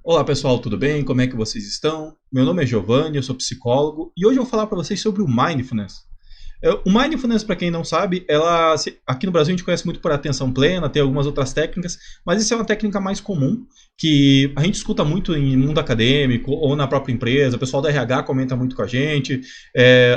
Olá pessoal, tudo bem? Como é que vocês estão? Meu nome é Giovanni, eu sou psicólogo e hoje eu vou falar para vocês sobre o Mindfulness. O Mindfulness, para quem não sabe, aqui no Brasil a gente conhece muito por atenção plena, tem algumas outras técnicas, mas isso é uma técnica mais comum que a gente escuta muito em mundo acadêmico ou na própria empresa, o pessoal da RH comenta muito com a gente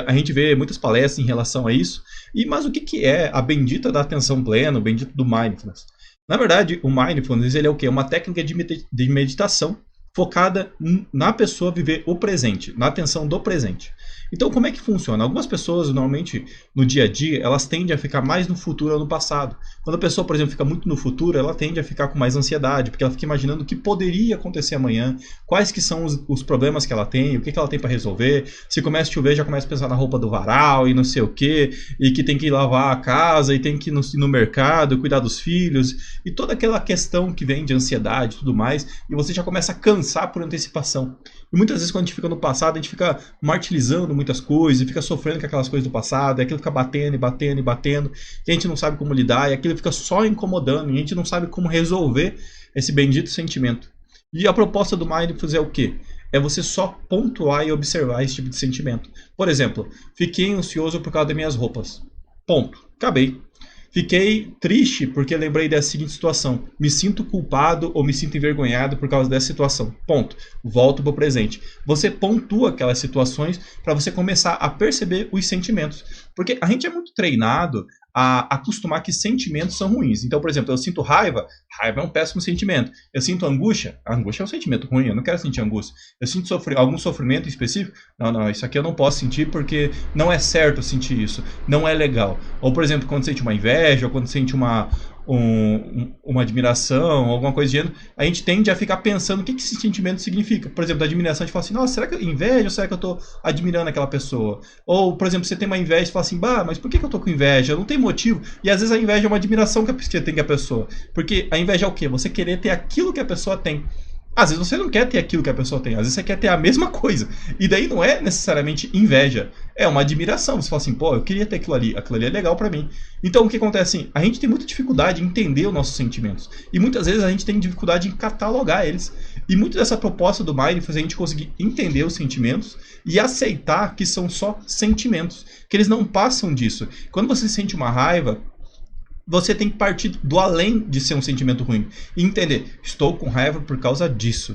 a gente vê muitas palestras em relação a isso. Mas o que é a bendita da atenção plena, o bendito do Mindfulness? Na verdade, o Mindfulness ele é o quê? Uma técnica de meditação focada na pessoa viver o presente, na atenção do presente. Então, como é que funciona? Algumas pessoas, normalmente, no dia a dia, elas tendem a ficar mais no futuro ou no passado. Quando a pessoa, por exemplo, fica muito no futuro, ela tende a ficar com mais ansiedade, porque ela fica imaginando o que poderia acontecer amanhã, quais que são os problemas que ela tem, o que ela tem para resolver. Se começa a chover, já começa a pensar na roupa do varal e não sei o quê, e que tem que lavar a casa, e tem que ir no mercado, cuidar dos filhos, e toda aquela questão que vem de ansiedade e tudo mais, e você já começa a cansar por antecipação. E muitas vezes quando a gente fica no passado, a gente fica martirizando muitas coisas, e fica sofrendo com aquelas coisas do passado, e aquilo fica batendo e batendo e batendo, e a gente não sabe como lidar, e aquilo fica só incomodando, e a gente não sabe como resolver esse bendito sentimento. E a proposta do Mindfulness é o quê? É você só pontuar e observar esse tipo de sentimento. Por exemplo, fiquei ansioso por causa das minhas roupas. Ponto. Acabei. Fiquei triste porque lembrei dessa seguinte situação. Me sinto culpado ou me sinto envergonhado por causa dessa situação. Ponto. Volto para o presente. Você pontua aquelas situações para você começar a perceber os sentimentos. Porque a gente é muito treinado a acostumar que sentimentos são ruins. Então, por exemplo, eu sinto raiva, raiva é um péssimo sentimento. Eu sinto angústia, a angústia é um sentimento ruim, eu não quero sentir angústia. Eu sinto algum sofrimento específico, não, isso aqui eu não posso sentir porque não é certo sentir isso, não é legal. Ou, por exemplo, quando você sente uma inveja, ou quando você sente uma admiração, alguma coisa do gênero, a gente tende a ficar pensando o que esse sentimento significa. Por exemplo, da admiração, a gente fala assim, nossa, será que eu inveja ou será que eu estou admirando aquela pessoa? Ou, por exemplo, você tem uma inveja e fala assim, bah, mas por que eu estou com inveja? Não tem motivo. E às vezes a inveja é uma admiração que você tem com a pessoa. Porque a inveja é o quê? Você querer ter aquilo que a pessoa tem. Às vezes você não quer ter aquilo que a pessoa tem, às vezes você quer ter a mesma coisa. E daí não é necessariamente inveja, é uma admiração. Você fala assim, pô, eu queria ter aquilo ali é legal pra mim. Então o que acontece assim? A gente tem muita dificuldade em entender os nossos sentimentos. E muitas vezes a gente tem dificuldade em catalogar eles. E muito dessa proposta do Mindfulness é a gente conseguir entender os sentimentos e aceitar que são só sentimentos, que eles não passam disso. Quando você sente uma raiva, você tem que partir do além de ser um sentimento ruim e entender, estou com raiva por causa disso.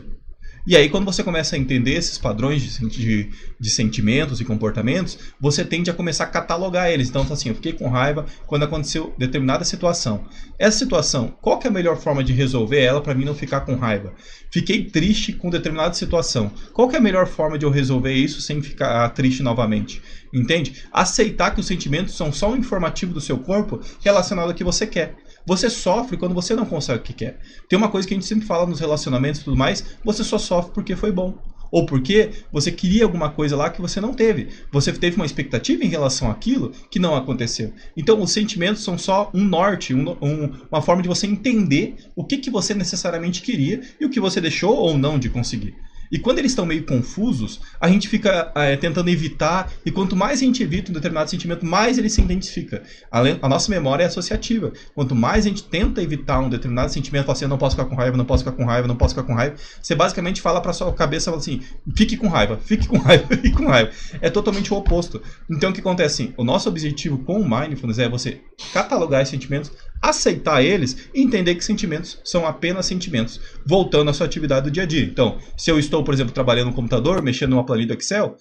E aí, quando você começa a entender esses padrões de sentimentos e comportamentos, você tende a começar a catalogar eles. Então, assim, eu fiquei com raiva quando aconteceu determinada situação. Essa situação, qual que é a melhor forma de resolver ela para mim não ficar com raiva? Fiquei triste com determinada situação. Qual que é a melhor forma de eu resolver isso sem ficar triste novamente? Entende? Aceitar que os sentimentos são só um informativo do seu corpo relacionado ao que você quer. Você sofre quando você não consegue o que quer. Tem uma coisa que a gente sempre fala nos relacionamentos e tudo mais, você só sofre porque foi bom. Ou porque você queria alguma coisa lá que você não teve. Você teve uma expectativa em relação àquilo que não aconteceu. Então os sentimentos são só um norte, uma forma de você entender o que você necessariamente queria e o que você deixou ou não de conseguir. E quando eles estão meio confusos, a gente fica tentando evitar, e quanto mais a gente evita um determinado sentimento, mais ele se identifica. A nossa memória é associativa. Quanto mais a gente tenta evitar um determinado sentimento, fala assim, eu não posso ficar com raiva, não posso ficar com raiva, não posso ficar com raiva, você basicamente fala para sua cabeça assim, fique com raiva, fique com raiva, fique com raiva. É totalmente o oposto. Então o que acontece assim? O nosso objetivo com o Mindfulness é você catalogar esses sentimentos, aceitar eles e entender que sentimentos são apenas sentimentos, voltando à sua atividade do dia a dia. Então, se eu estou, por exemplo, trabalhando no computador, mexendo numa planilha do Excel,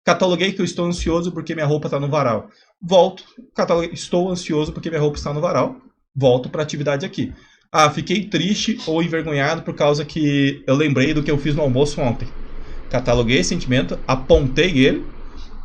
cataloguei que eu estou ansioso porque minha roupa está no varal. Volto, cataloguei, estou ansioso porque minha roupa está no varal, volto para a atividade aqui. Ah, fiquei triste ou envergonhado por causa que eu lembrei do que eu fiz no almoço ontem. Cataloguei esse sentimento, apontei ele,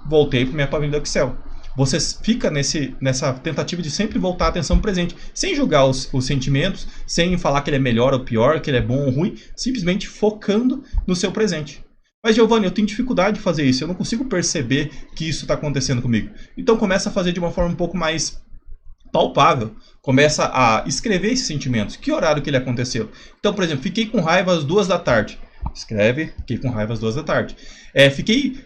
voltei para minha planilha do Excel. Você fica nessa tentativa de sempre voltar a atenção presente, sem julgar os sentimentos, sem falar que ele é melhor ou pior, que ele é bom ou ruim, simplesmente focando no seu presente. Mas, Giovanni, eu tenho dificuldade de fazer isso, eu não consigo perceber que isso está acontecendo comigo. Então começa a fazer de uma forma um pouco mais palpável. Começa a escrever esses sentimentos. Que horário que ele aconteceu? Então, por exemplo, fiquei com raiva às 2 da tarde. Escreve, fiquei com raiva às 2 da tarde. Fiquei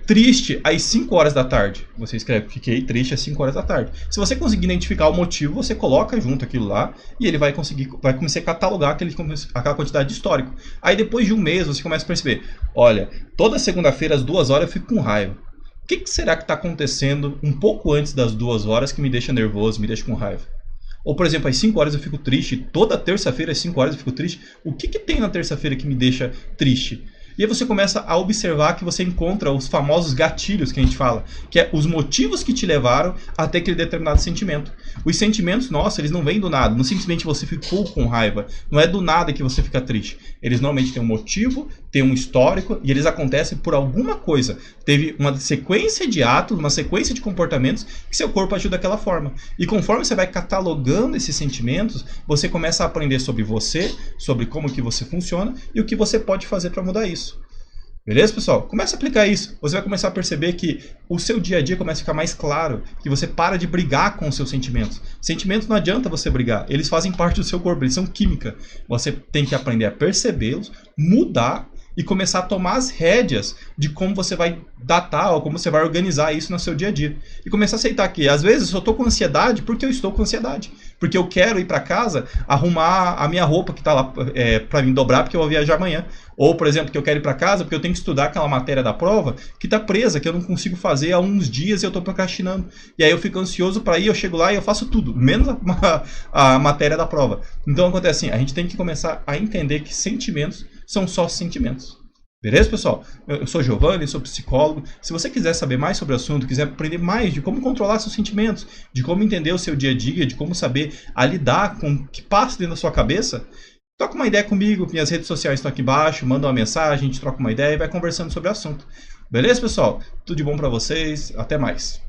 triste às 5 horas da tarde. Você escreve, fiquei triste às 5 horas da tarde. Se você conseguir identificar o motivo, você coloca junto aquilo lá e ele vai começar a catalogar aquela quantidade de histórico. Aí depois de um mês você começa a perceber, olha, toda segunda-feira às 2 horas eu fico com raiva. O que será que está acontecendo um pouco antes das 2 horas que me deixa nervoso, me deixa com raiva? Ou, por exemplo, às 5 horas eu fico triste, toda terça-feira às 5 horas eu fico triste. O que tem na terça-feira que me deixa triste? E aí você começa a observar que você encontra os famosos gatilhos que a gente fala, que é os motivos que te levaram até aquele determinado sentimento. Os sentimentos, nossa, eles não vêm do nada, não simplesmente você ficou com raiva, não é do nada que você fica triste. Eles normalmente têm um motivo, têm um histórico e eles acontecem por alguma coisa. Teve uma sequência de atos, uma sequência de comportamentos que seu corpo ajuda daquela forma. E conforme você vai catalogando esses sentimentos, você começa a aprender sobre você, sobre como que você funciona e o que você pode fazer para mudar isso. Beleza, pessoal? Comece a aplicar isso. Você vai começar a perceber que o seu dia a dia começa a ficar mais claro, que você para de brigar com os seus sentimentos. Sentimentos não adianta você brigar, eles fazem parte do seu corpo, eles são química. Você tem que aprender a percebê-los, mudar e começar a tomar as rédeas de como você vai datar ou como você vai organizar isso no seu dia a dia. E começar a aceitar que, às vezes, eu só estou com ansiedade porque eu estou com ansiedade. Porque eu quero ir para casa arrumar a minha roupa que está lá para mim dobrar porque eu vou viajar amanhã. Ou, por exemplo, que eu quero ir para casa porque eu tenho que estudar aquela matéria da prova que está presa, que eu não consigo fazer há uns dias e eu estou procrastinando. E aí eu fico ansioso para ir, eu chego lá e eu faço tudo, menos a matéria da prova. Então acontece assim, a gente tem que começar a entender que sentimentos são só sentimentos. Beleza, pessoal? Eu sou Giovanni, sou psicólogo. Se você quiser saber mais sobre o assunto, quiser aprender mais de como controlar seus sentimentos, de como entender o seu dia a dia, de como saber lidar com o que passa dentro da sua cabeça, troca uma ideia comigo. Minhas redes sociais estão aqui embaixo, manda uma mensagem, a gente troca uma ideia e vai conversando sobre o assunto. Beleza, pessoal? Tudo de bom para vocês. Até mais.